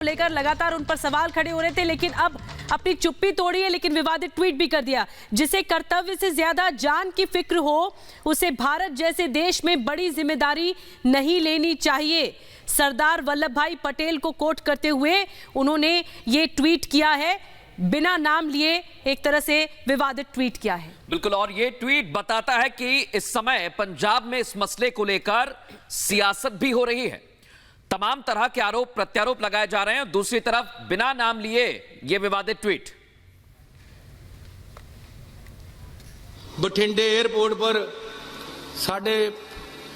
लेकर लगातार उन पर सवाल खड़े हो रहे थे, लेकिन अब अपनी चुप्पी तोड़ी है, लेकिन विवादित ट्वीट भी कर दिया। जिसे कर्तव्य से ज्यादा जान की फिक्र हो उसे भारत जैसे देश में बड़ी जिम्मेदारी नहीं लेनी चाहिए। सरदार वल्लभ भाई पटेल को कोट करते हुए उन्होंने ये ट्वीट किया है, बिना नाम लिए एक तरह से विवादित ट्वीट किया है। बिल्कुल, और ये ट्वीट बताता है कि इस समय पंजाब में इस मसले को लेकर सियासत भी हो रही है। तमाम तरह के आरोप प्रत्यारोप लगाए जा रहे हैं। दूसरी तरफ बिना नाम लिए ये विवादित ट्वीट। बठिंडे एयरपोर्ट पर साडे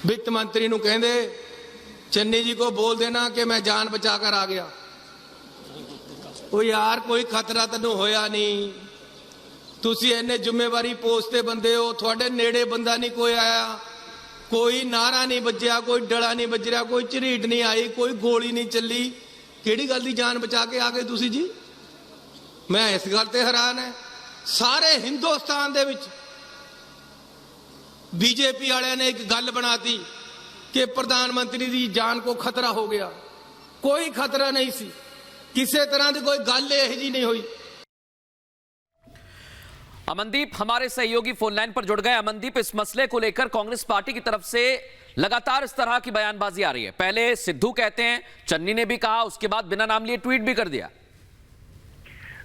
वित्त मंत्री नूं कहंदे चन्नी जी को बोल देना कि मैं जान बचा कर आ गया। ओ यार, कोई खतरा तैनूं होया नहीं, तुसी इन्ने जिम्मेवारी पोस्ट ते बंदे हो, थोड़े नेड़े बंदा नहीं कोई आया, कोई नारा नहीं बजया, कोई डड़ा नहीं बज रहा, कोई झरीट नहीं आई, कोई गोली नहीं चली, किहड़ी गल दी जान बचा के आ गए तुसी जी? मैं इस गल ते हैरान है। सारे हिंदुस्तान दे विच बीजेपी वालियां ने एक गल बनाती कि प्रधानमंत्री दी जान को खतरा हो गया। कोई खतरा नहीं सी, किसी तरह की कोई गल यह जी नहीं हुई। अमनदीप हमारे सहयोगी फोन लाइन पर जुड़ गए। अमनदीप, इस मसले को लेकर कांग्रेस पार्टी की तरफ से लगातार इस तरह की बयानबाजी आ रही है। पहले सिद्धू कहते हैं, चन्नी ने भी कहा, उसके बाद बिना नाम लिए ट्वीट भी कर दिया।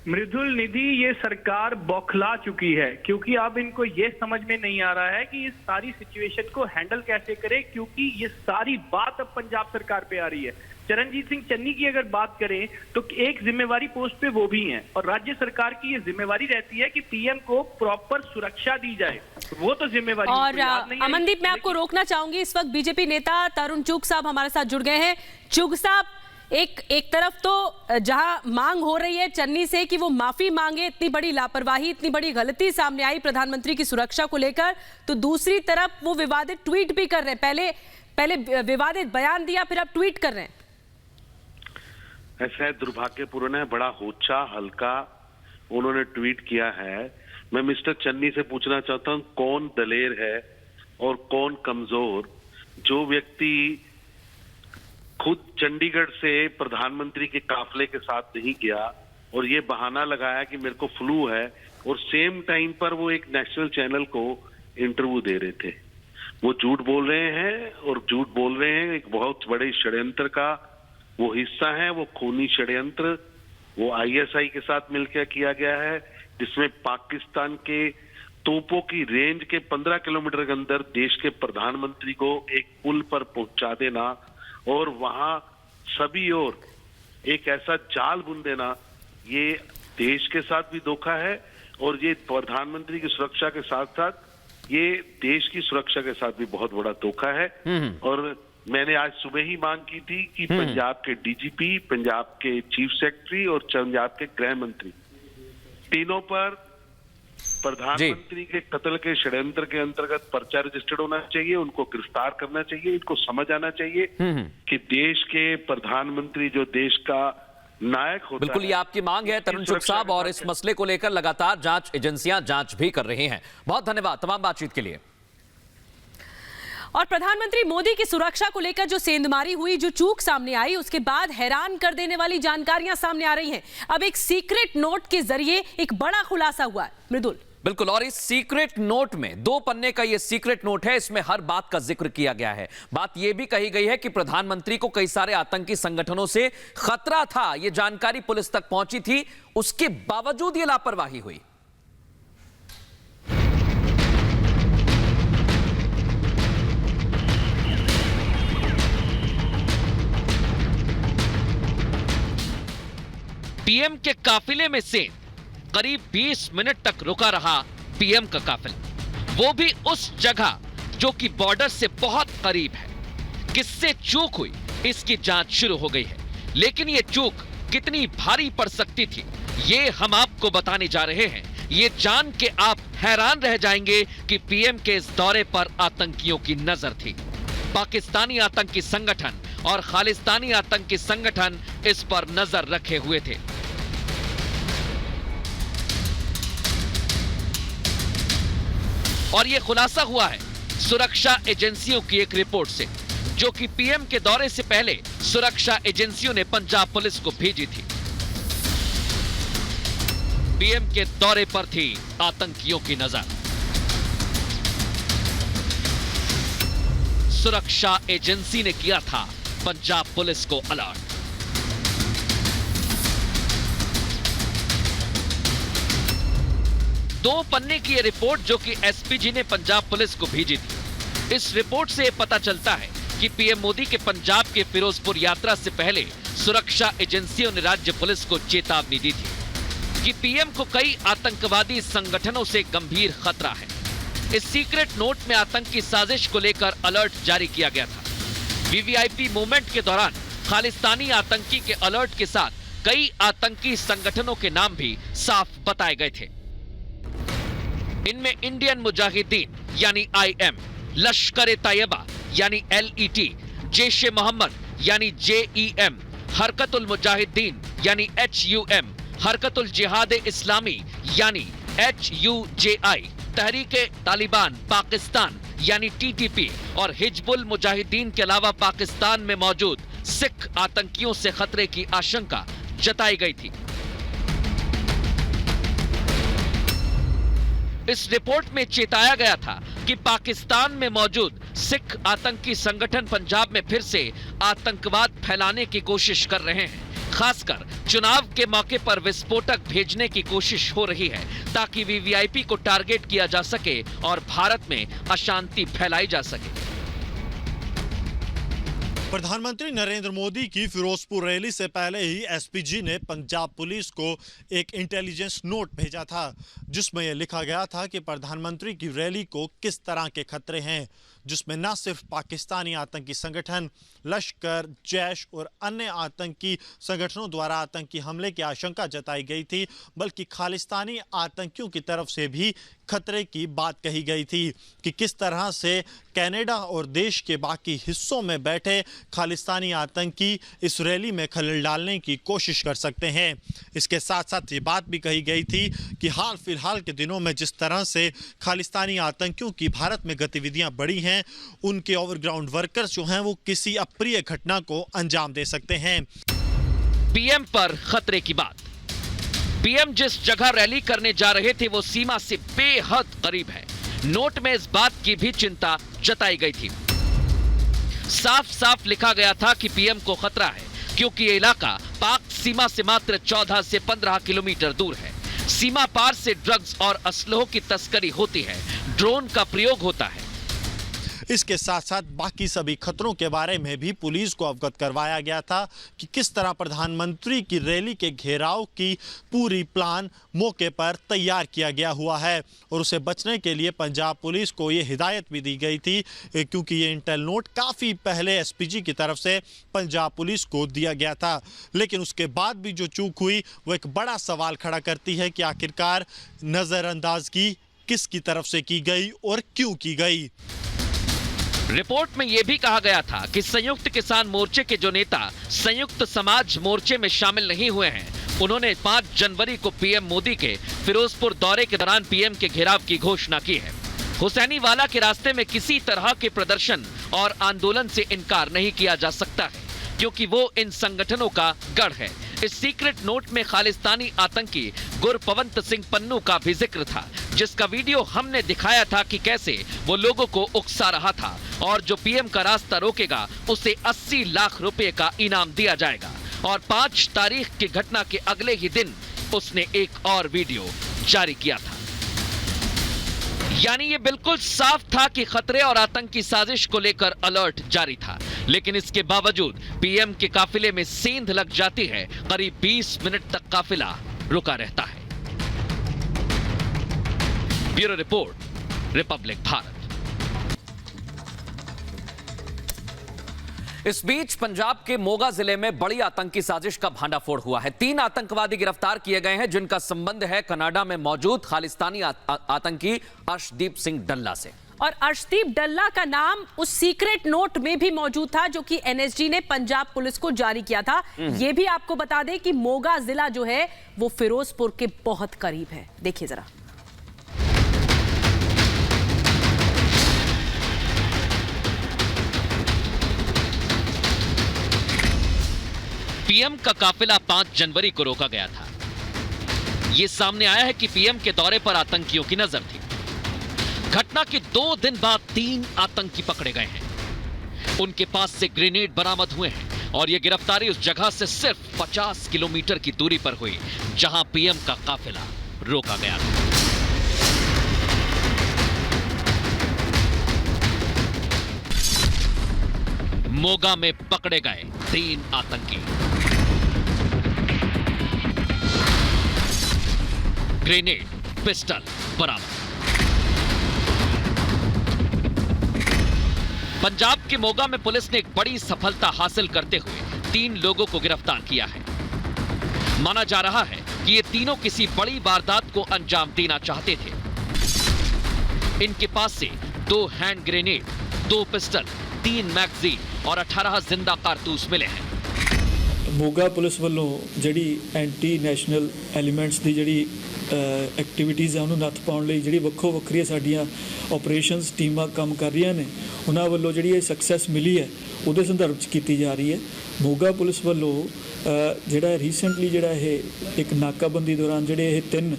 मृदुल निधि, ये सरकार बौखला चुकी है, क्योंकि अब इनको ये समझ में नहीं आ रहा है कि इस सारी सिचुएशन को हैंडल कैसे करे, क्योंकि ये सारी बात अब पंजाब सरकार पे आ रही है। चरणजीत सिंह चन्नी की अगर बात करें तो एक जिम्मेवारी पोस्ट पे वो भी हैं, और राज्य सरकार की ये जिम्मेवारी रहती है कि पीएम को प्रॉपर सुरक्षा दी जाए, वो तो जिम्मेवारी। और अमनदीप, मैं आपको रोकना चाहूंगी, इस वक्त बीजेपी नेता तरुण चुग साहब हमारे साथ जुड़ गए हैं। चुग साहब, एक तरफ तो जहां मांग हो रही है चन्नी से कि वो माफी मांगे, इतनी बड़ी लापरवाही, इतनी बड़ी गलती सामने आई प्रधानमंत्री की सुरक्षा को लेकर, तो दूसरी तरफ वो विवादित ट्वीट भी कर रहे हैं। पहले विवादित बयान दिया, फिर अब ट्वीट कर रहे हैं। ऐसा है, दुर्भाग्यपूर्ण है, बड़ा होचा हल्का उन्होंने ट्वीट किया है। मैं मिस्टर चन्नी से पूछना चाहता हूं, कौन दलेर है और कौन कमजोर, जो व्यक्ति खुद चंडीगढ़ से प्रधानमंत्री के काफले के साथ नहीं गया और ये बहाना लगाया कि मेरे को फ्लू है, और सेम टाइम पर वो एक नेशनल चैनल को इंटरव्यू दे रहे थे। वो झूठ बोल रहे हैं, और झूठ बोल रहे हैं एक बहुत बड़े षड्यंत्र का वो हिस्सा है। वो खूनी षड्यंत्र वो आईएसआई के साथ मिलकर किया गया है, जिसमें पाकिस्तान के तोपों की रेंज के 15 किलोमीटर के अंदर देश के प्रधानमंत्री को एक पुल पर पहुंचा देना और वहां सभी ओर एक ऐसा जाल बुन देना, ये देश के साथ भी धोखा है, और ये प्रधानमंत्री की सुरक्षा के साथ साथ ये देश की सुरक्षा के साथ भी बहुत बड़ा धोखा है। और मैंने आज सुबह ही मांग की थी कि पंजाब के डीजीपी, पंजाब के चीफ सेक्रेटरी और पंजाब के गृह मंत्री, तीनों पर प्रधानमंत्री के कत्ल के षड्यंत्र के अंतर्गत पर्चा रजिस्टर्ड होना चाहिए, उनको गिरफ्तार करना चाहिए। इनको समझ आना चाहिए कि देश के प्रधानमंत्री जो देश का नायक होता है। बिल्कुल, ये आपकी मांग है तरुण चुग साहब, और इस मसले को लेकर लगातार जांच एजेंसियां जांच भी कर रही हैं। बहुत धन्यवाद तमाम बातचीत के लिए। और प्रधानमंत्री मोदी की सुरक्षा को लेकर जो सेंधमारी हुई, जो चूक सामने आई, उसके बाद हैरान कर देने वाली जानकारियां सामने आ रही हैं। अब एक सीक्रेट नोट के जरिए एक बड़ा खुलासा हुआ है। मृदुल, बिल्कुल, और इस सीक्रेट नोट में 2 पन्ने का ये सीक्रेट नोट है, इसमें हर बात का जिक्र किया गया है। बात यह भी कही गई है कि प्रधानमंत्री को कई सारे आतंकी संगठनों से खतरा था, यह जानकारी पुलिस तक पहुंची थी, उसके बावजूद यह लापरवाही हुई। पीएम के काफिले में से करीब 20 मिनट तक रुका रहा पीएम का काफिला, वो भी उस जगह जो कि बॉर्डर से बहुत करीब है। किससे चूक हुई, इसकी जांच शुरू हो गई है, लेकिन ये चूक कितनी भारी पड़ सकती थी, ये हम आपको बताने जा रहे हैं। ये जान के आप हैरान रह जाएंगे कि पीएम के इस दौरे पर आतंकियों की नजर थी। पाकिस्तानी आतंकी संगठन और खालिस्तानी आतंकी संगठन इस पर नजर रखे हुए थे। और यह खुलासा हुआ है सुरक्षा एजेंसियों की एक रिपोर्ट से, जो कि पीएम के दौरे से पहले सुरक्षा एजेंसियों ने पंजाब पुलिस को भेजी थी। पीएम के दौरे पर थी आतंकियों की नजर। सुरक्षा एजेंसी ने किया था पंजाब पुलिस को अलर्ट। दो पन्ने की यह रिपोर्ट जो कि एसपीजी ने पंजाब पुलिस को भेजी थी। इस रिपोर्ट से पता चलता है कि पीएम मोदी के पंजाब के फिरोजपुर यात्रा से पहले सुरक्षा एजेंसियों ने राज्य पुलिस को चेतावनी दी थी कि पीएम को कई आतंकवादी संगठनों से गंभीर खतरा है। इस सीक्रेट नोट में आतंकी साजिश को लेकर अलर्ट जारी किया गया था। वीवीआईपी मूवमेंट के दौरान खालिस्तानी आतंकी के अलर्ट के साथ कई आतंकी संगठनों के नाम भी साफ बताए गए थे। इनमें इंडियन मुजाहिदीन यानी IM, लश्कर ए तैयबा यानी LET, जैश ए मोहम्मद यानी JEM, हरकतुल मुजाहिदीन यानी HUM, हरकतुल जिहाद इस्लामी यानी HUJI, तहरीके तालिबान पाकिस्तान यानी TTP और हिजबुल मुजाहिदीन के अलावा पाकिस्तान में मौजूद सिख आतंकियों से खतरे की आशंका जताई गई थी। इस रिपोर्ट में चेताया गया था कि पाकिस्तान में मौजूद सिख आतंकी संगठन पंजाब में फिर से आतंकवाद फैलाने की कोशिश कर रहे हैं। खासकर चुनाव के मौके पर विस्फोटक भेजने की कोशिश हो रही है ताकि वीवीआईपी को टारगेट किया जा सके और भारत में अशांति फैलाई जा सके। प्रधानमंत्री नरेंद्र मोदी की फिरोजपुर रैली से पहले ही एसपीजी ने पंजाब पुलिस को एक इंटेलिजेंस नोट भेजा था, जिसमें यह लिखा गया था कि प्रधानमंत्री की रैली को किस तरह के खतरे हैं, जिसमें न सिर्फ पाकिस्तानी आतंकी संगठन लश्कर, जैश और अन्य आतंकी संगठनों द्वारा आतंकी हमले की आशंका जताई गई थी, बल्कि खालिस्तानी आतंकियों की तरफ से भी खतरे की बात कही गई थी कि किस तरह से कनाडा और देश के बाकी हिस्सों में बैठे खालिस्तानी आतंकी इस रैली में खलल डालने की कोशिश कर सकते हैं। इसके साथ साथ ये बात भी कही गई थी कि हाल फिलहाल के दिनों में जिस तरह से खालिस्तानी आतंकियों की भारत में गतिविधियां बढ़ी हैं, उनके ओवरग्राउंड वर्कर्स जो हैं वो किसी अप्रिय घटना को अंजाम दे सकते हैं। पीएम पर खतरे की बात। पीएम जिस जगह रैली करने जा रहे थे वो सीमा से बेहद करीब है। नोट में इस बात की भी चिंता जताई गई थी। साफ साफ लिखा गया था कि पीएम को खतरा है क्योंकि ये इलाका पाक सीमा से मात्र 14 से 15 किलोमीटर दूर है। सीमा पार से ड्रग्स और असलहों की तस्करी होती है, ड्रोन का प्रयोग होता है। इसके साथ साथ बाकी सभी खतरों के बारे में भी पुलिस को अवगत करवाया गया था कि किस तरह प्रधानमंत्री की रैली के घेराव की पूरी प्लान मौके पर तैयार किया गया हुआ है और उसे बचने के लिए पंजाब पुलिस को ये हिदायत भी दी गई थी, क्योंकि ये इंटेल नोट काफ़ी पहले एसपीजी की तरफ से पंजाब पुलिस को दिया गया था। लेकिन उसके बाद भी जो चूक हुई वो एक बड़ा सवाल खड़ा करती है कि आखिरकार नज़रअंदाजगी किसकी तरफ से की गई और क्यों की गई। रिपोर्ट में यह भी कहा गया था कि संयुक्त किसान मोर्चे के जो नेता संयुक्त समाज मोर्चे में शामिल नहीं हुए हैं, उन्होंने 5 जनवरी को पीएम मोदी के फिरोजपुर दौरे के दौरान पीएम के घेराव की घोषणा की है। हुसैनीवाला के रास्ते में किसी तरह के प्रदर्शन और आंदोलन से इनकार नहीं किया जा सकता है, क्योंकि वो इन संगठनों का गढ़ है। इस सीक्रेट नोट में खालिस्तानी आतंकी गुरपवंत सिंह पन्नू का भी जिक्र था, जिसका वीडियो हमने दिखाया था कि कैसे वो लोगों को उकसा रहा था और जो पीएम का रास्ता रोकेगा उसे 80 लाख रुपए का इनाम दिया जाएगा। और 5 तारीख की घटना के अगले ही दिन उसने एक और वीडियो जारी किया था। यानी ये बिल्कुल साफ था कि खतरे और आतंकी साजिश को लेकर अलर्ट जारी था, लेकिन इसके बावजूद पीएम के काफिले में सेंध लग जाती है। करीब 20 मिनट तक काफिला रुका रहता है। Bureau report, Republic Bharat. इस बीच पंजाब के मोगा जिले में बड़ी आतंकी साजिश का भांडाफोड़ हुआ है। 3 आतंकवादी गिरफ्तार किए गए हैं, जिनका संबंध है कनाडा में मौजूद खालिस्तानी आतंकी अर्शदीप सिंह डल्ला से। और अर्शदीप डल्ला का नाम उस सीक्रेट नोट में भी मौजूद था जो कि एनएसजी ने पंजाब पुलिस को जारी किया था। यह भी आपको बता दें कि मोगा जिला जो है वो फिरोजपुर के बहुत करीब है। देखिए जरा। पीएम का काफिला 5 जनवरी को रोका गया था। यह सामने आया है कि पीएम के दौरे पर आतंकियों की नजर थी। घटना के 2 दिन बाद 3 आतंकी पकड़े गए हैं। उनके पास से ग्रेनेड बरामद हुए हैं और यह गिरफ्तारी उस जगह से सिर्फ 50 किलोमीटर की दूरी पर हुई जहां पीएम का काफिला रोका गया था। मोगा में पकड़े गए 3 आतंकी। ग्रेनेड, पिस्टल बरामद। पंजाब के मोगा में पुलिस ने एक बड़ी सफलता हासिल करते हुए 3 लोगों को गिरफ्तार किया है। माना जा रहा है कि ये तीनों किसी बड़ी वारदात को अंजाम देना चाहते थे। इनके पास से 2 हैंड ग्रेनेड, 2 पिस्टल, 3 मैगजीन और 18 जिंदा कारतूस मिले हैं। मोगा पुलिस वालों ਜਿਹੜੀ ਐਂਟੀ ਨੈਸ਼ਨਲ ਐਲੀਮੈਂਟਸ ਦੀ ਜਿਹੜੀ ਐਕਟੀਵਿਟੀਜ਼ ਆ ਉਹਨੂੰ ਨੱਥ ਪਾਉਣ ਲਈ ਜਿਹੜੀ ਵੱਖੋ ਵੱਖਰੀਆਂ ਸਾਡੀਆਂ ਆਪਰੇਸ਼ਨਸ ਟੀਮਾਂ ਕੰਮ ਕਰ ਰਹੀਆਂ ਨੇ, ਉਹਨਾਂ ਵੱਲੋਂ ਜਿਹੜੀ ਇਹ ਸਕਸੈਸ ਮਿਲੀ ਹੈ ਉਹਦੇ ਸੰਦਰਭ 'ਚ ਕੀਤੀ ਜਾ ਰਹੀ ਹੈ। ਮੋਗਾ ਪੁਲਿਸ ਵੱਲੋਂ ਜਿਹੜਾ ਰੀਸੈਂਟਲੀ ਜਿਹੜਾ ਇਹ ਇੱਕ ਨਾਕਾਬੰਦੀ ਦੌਰਾਨ ਜਿਹੜੇ ਇਹ 3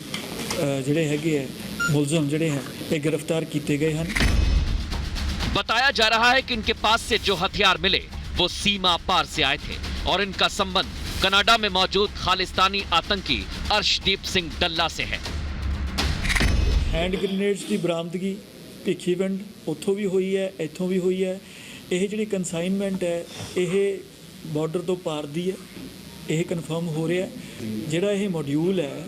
ਜਿਹੜੇ ਹੈਗੇ ਆ ਮੁਲਜ਼ਮ ਜਿਹੜੇ ਹੈ ਇਹ ਗ੍ਰਿਫਤਾਰ ਕੀਤੇ ਗਏ ਹਨ। बताया जा रहा है कि इनके पास से जो हथियार मिले वो सीमा पार से आए थे और इनका संबंध कनाडा में मौजूद खालिस्तानी आतंकी अर्शदीप सिंह डल्ला से है। हैंड ग्रेनेड्स की बरामदगी ਭਿੱਖੀਵਿੰਡ ਉੱਥੋਂ ਵੀ ਹੋਈ ਹੈ, ਇੱਥੋਂ ਵੀ ਹੋਈ ਹੈ। ਇਹ ਜਿਹੜੀ ਕਨਸਾਈਨਮੈਂਟ ਹੈ ਇਹ ਬਾਰਡਰ ਤੋਂ ਪਾਰ ਦੀ ਹੈ, ਇਹ ਕਨਫਰਮ ਹੋ ਰਿਹਾ। ਜਿਹੜਾ ਇਹ ਮੋਡਿਊਲ ਹੈ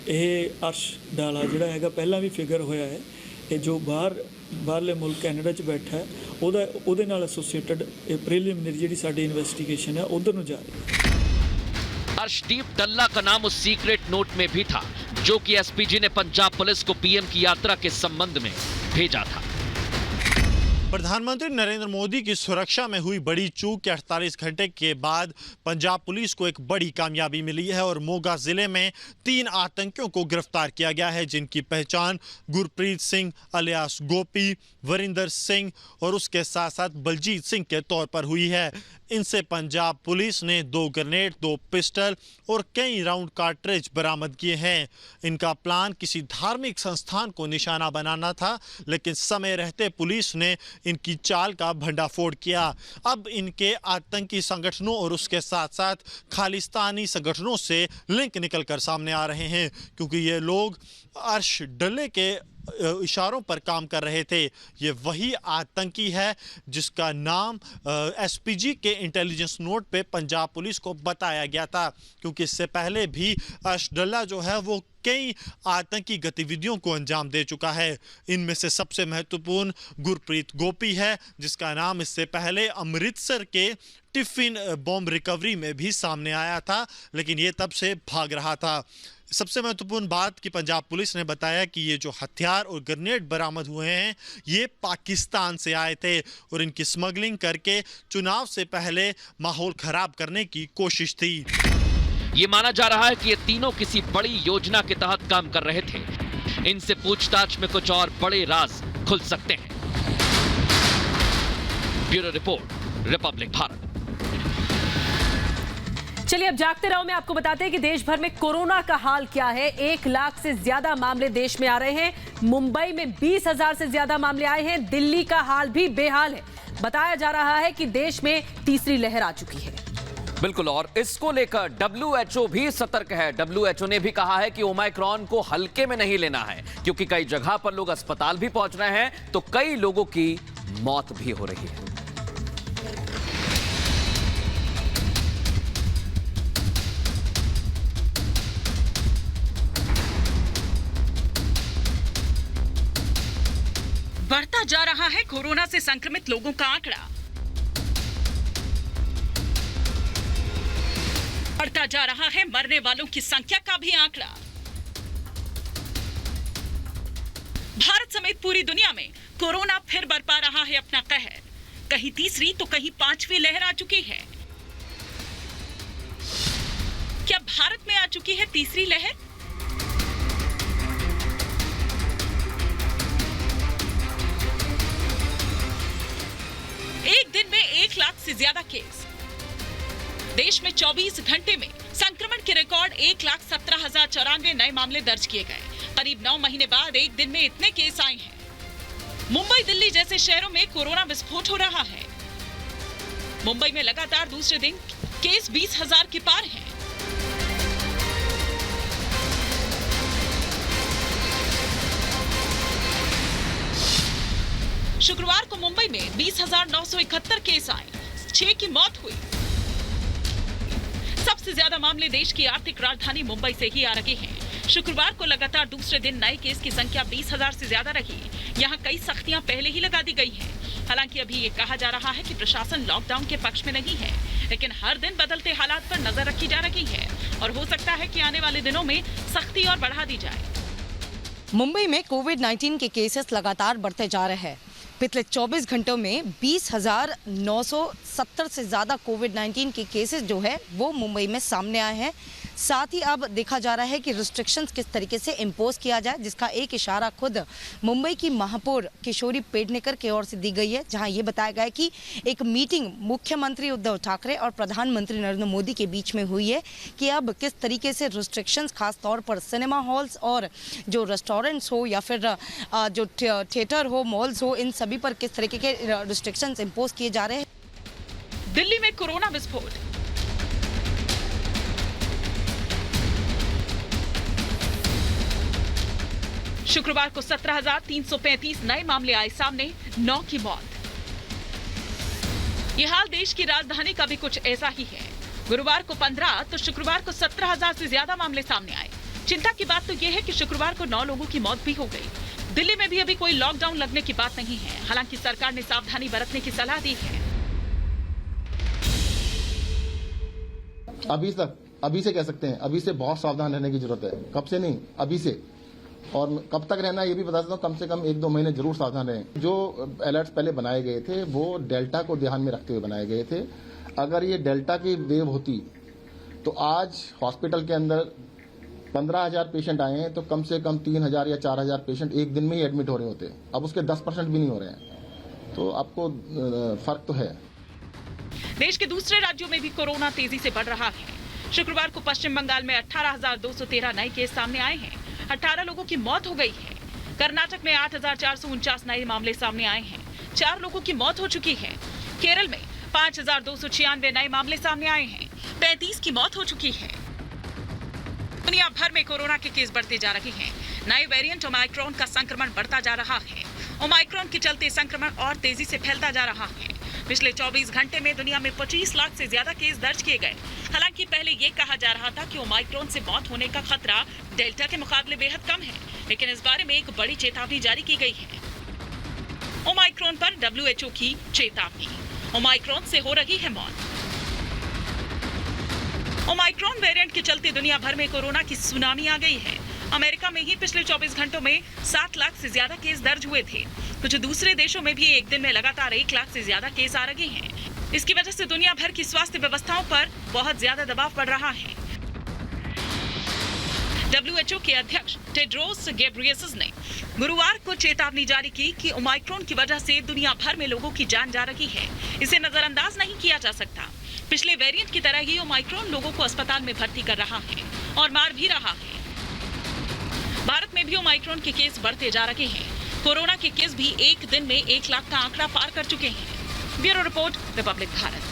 ਇਹ ਅਰਸ਼ ਡਾਲਾ ਜਿਹੜਾ ਹੈਗਾ ਪਹਿਲਾਂ ਵੀ ਫਿਗਰ ਹੋਇਆ ਹੈ, ਇਹ ਜੋ ਬਾਹਰਲੇ ਮੁਲਕ ਕੈਨੇਡਾ 'ਚ ਬੈਠਾ ਹੈ ਉਹਦੇ ਨਾਲ ਐਸੋਸੀਏਟਡ ਇਹ ਪ੍ਰੀਲਿਮਿਨਰੀ ਜਿਹੜੀ ਸਾਡੀ ਇਨਵੈਸਟੀਗੇਸ਼ਨ ਹੈ ਉਧਰ ਨੂੰ ਜਾ ਰਹੀ ਹੈ। अर्शदीप डल्ला का नाम उस सीक्रेट नोट में भी था जो कि एसपीजी ने पंजाब पुलिस को पीएम की यात्रा के संबंध में भेजा था। प्रधानमंत्री नरेंद्र मोदी की सुरक्षा में हुई बड़ी चूक के 48 घंटे के बाद पंजाब पुलिस को एक बड़ी कामयाबी मिली है और मोगा जिले में 3 आतंकियों को गिरफ्तार किया गया है, जिनकी पहचान गुरप्रीत सिंह अलियास गोपी, वरिंदर सिंह और उसके साथ साथ बलजीत सिंह के तौर पर हुई है। इनसे पंजाब पुलिस ने 2 ग्रेनेड, 2 पिस्टल और कई राउंड कार्ट्रिज बरामद किए हैं। इनका प्लान किसी धार्मिक संस्थान को निशाना बनाना था, लेकिन समय रहते पुलिस ने इनकी चाल का भंडाफोड़ किया। अब इनके आतंकी संगठनों और उसके साथ साथ खालिस्तानी संगठनों से लिंक निकलकर सामने आ रहे हैं, क्योंकि ये लोग अर्श डल्ले के इशारों पर काम कर रहे थे। ये वही आतंकी है जिसका नाम एसपीजी के इंटेलिजेंस नोट पे पंजाब पुलिस को बताया गया था, क्योंकि इससे पहले भी अर्श डल्ला जो है वो कई आतंकी गतिविधियों को अंजाम दे चुका है। इनमें से सबसे महत्वपूर्ण गुरप्रीत गोपी है, जिसका नाम इससे पहले अमृतसर के टिफिन बॉम्ब रिकवरी में भी सामने आया था, लेकिन ये तब से भाग रहा था। सबसे महत्वपूर्ण बात कि पंजाब पुलिस ने बताया कि ये जो हथियार और ग्रेनेड बरामद हुए हैं ये पाकिस्तान से आए थे और इनकी स्मगलिंग करके चुनाव से पहले माहौल खराब करने की कोशिश थी। ये माना जा रहा है कि ये तीनों किसी बड़ी योजना के तहत काम कर रहे थे। इनसे पूछताछ में कुछ और बड़े राज खुल सकते हैं। Bureau report, Republic Bharat. चलिए अब जागते रहो में आपको बताते हैं कि देश भर में कोरोना का हाल क्या है। 1 लाख से ज्यादा मामले देश में आ रहे हैं। मुंबई में 20,000 से ज्यादा मामले आए हैं। दिल्ली का हाल भी बेहाल है। बताया जा रहा है कि देश में तीसरी लहर आ चुकी है। बिल्कुल, और इसको लेकर WHO भी सतर्क है। WHO ने भी कहा है कि ओमाइक्रॉन को हल्के में नहीं लेना है, क्योंकि कई जगह पर लोग अस्पताल भी पहुंच रहे हैं तो कई लोगों की मौत भी हो रही है। बढ़ता जा रहा है कोरोना से संक्रमित लोगों का आंकड़ा। बढ़ता जा रहा है मरने वालों की संख्या का भी आंकड़ा। भारत समेत पूरी दुनिया में कोरोना फिर बरपा रहा है अपना कहर। कहीं तीसरी तो कहीं 5वीं लहर आ चुकी है। क्या भारत में आ चुकी है तीसरी लहर? एक दिन में 1 लाख से ज्यादा केस, देश में 24 घंटे में संक्रमण के रिकॉर्ड 1,17,094 नए मामले दर्ज किए गए। करीब 9 महीने बाद एक दिन में इतने केस आए हैं। मुंबई, दिल्ली जैसे शहरों में कोरोना विस्फोट हो रहा है। मुंबई में लगातार दूसरे दिन केस 20,000 के पार हैं। शुक्रवार को मुंबई में 20,971 केस आए, 6 की मौत हुई। सबसे ज्यादा मामले देश की आर्थिक राजधानी मुंबई से ही आ रहे हैं। शुक्रवार को लगातार दूसरे दिन नए केस की संख्या 20,000 से ज्यादा रही। यहाँ कई सख्तियां पहले ही लगा दी गई हैं। हालांकि अभी ये कहा जा रहा है कि प्रशासन लॉकडाउन के पक्ष में नहीं है, लेकिन हर दिन बदलते हालात पर नजर रखी जा रही है और हो सकता है कि आने वाले दिनों में सख्ती और बढ़ा दी जाए। मुंबई में कोविड-19 के केसेस लगातार बढ़ते जा रहे हैं। पिछले 24 घंटों में 20,970 से ज़्यादा कोविड-19 के केसेस जो है वो मुंबई में सामने आए हैं। साथ ही अब देखा जा रहा है कि रिस्ट्रिक्शंस किस तरीके से इम्पोज किया जाए, जिसका एक इशारा खुद मुंबई की महापौर किशोरी पेडनेकर की ओर से दी गई है, जहां ये बताया गया है कि एक मीटिंग मुख्यमंत्री उद्धव ठाकरे और प्रधानमंत्री नरेंद्र मोदी के बीच में हुई है कि अब किस तरीके से रिस्ट्रिक्शंस खास तौर पर सिनेमा हॉल्स और जो रेस्टोरेंट्स हो या फिर जो थिएटर हो, मॉल्स हो, इन सभी पर किस तरीके के रिस्ट्रिक्शंस इम्पोज किए जा रहे हैं। दिल्ली में कोरोना विस्फोट। शुक्रवार को 17,335 नए मामले आए सामने, 9 की मौत। ये हाल देश की राजधानी का भी कुछ ऐसा ही है। गुरुवार को 15 तो शुक्रवार को 17,000 से ज्यादा मामले सामने आए। चिंता की बात तो यह है कि शुक्रवार को 9 लोगों की मौत भी हो गई। दिल्ली में भी अभी कोई लॉकडाउन लगने की बात नहीं है। हालांकि सरकार ने सावधानी बरतने की सलाह दी है। अभी से कह सकते हैं, अभी से बहुत सावधान रहने की जरूरत है। कब से नहीं, अभी से। और कब तक रहना है ये भी बता सकता हूँ, कम से कम 1-2 महीने जरूर सावधान रहें। जो अलर्ट्स पहले बनाए गए थे वो डेल्टा को ध्यान में रखते हुए बनाए गए थे। अगर ये डेल्टा की वेव होती तो आज हॉस्पिटल के अंदर 15,000 पेशेंट आए हैं तो कम से कम 3,000 या 4,000 पेशेंट एक दिन में ही एडमिट हो रहे होते। अब उसके 10% भी नहीं हो रहे हैं, तो आपको फर्क तो है। देश के दूसरे राज्यों में भी कोरोना तेजी से बढ़ रहा है। शुक्रवार को पश्चिम बंगाल में 18,213 नए केस सामने आए हैं। 18 लोगों की मौत हो गई है। कर्नाटक में 8,449 नए मामले सामने आए हैं। 4 लोगों की मौत हो चुकी है। केरल में 5,296 नए मामले सामने आए हैं। 35 की मौत हो चुकी है। दुनिया भर में कोरोना के केस बढ़ते जा रहे हैं। नए वेरिएंट ओमाइक्रॉन का संक्रमण बढ़ता जा रहा है। ओमाइक्रॉन के चलते संक्रमण और तेजी से फैलता जा रहा है। पिछले 24 घंटे में दुनिया में 25 लाख से ज्यादा केस दर्ज किए गए। हालांकि पहले ये कहा जा रहा था कि ओमाइक्रॉन से मौत होने का खतरा डेल्टा के मुकाबले बेहद कम है, लेकिन इस बारे में एक बड़ी चेतावनी जारी की गई है। ओमाइक्रॉन पर WHO की चेतावनी, ओमाइक्रॉन से हो रही है मौत। ओमाइक्रॉन वेरिएंट के चलते दुनिया भर में कोरोना की सुनामी आ गई है। अमेरिका में ही पिछले 24 घंटों में 7 लाख से ज्यादा केस दर्ज हुए थे। कुछ दूसरे देशों में भी एक दिन में लगातार 1 लाख से ज्यादा केस आ रहे हैं। इसकी वजह से दुनिया भर की स्वास्थ्य व्यवस्थाओं पर बहुत ज्यादा दबाव पड़ रहा है। WHO के अध्यक्ष टेड्रोस घेब्रेयेसस ने गुरुवार को चेतावनी जारी की कि ओमाइक्रॉन की वजह से दुनिया भर में लोगों की जान जा रही है। इसे नजरअंदाज नहीं किया जा सकता। पिछले वेरिएंट की तरह ही ओमाइक्रॉन लोगों को अस्पताल में भर्ती कर रहा है और मार भी रहा है। भारत में भी ओमाइक्रॉन के केस बढ़ते जा रहे हैं। कोरोना के केस भी एक दिन में 1 लाख का आंकड़ा पार कर चुके हैं। Bureau report, Republic Bharat.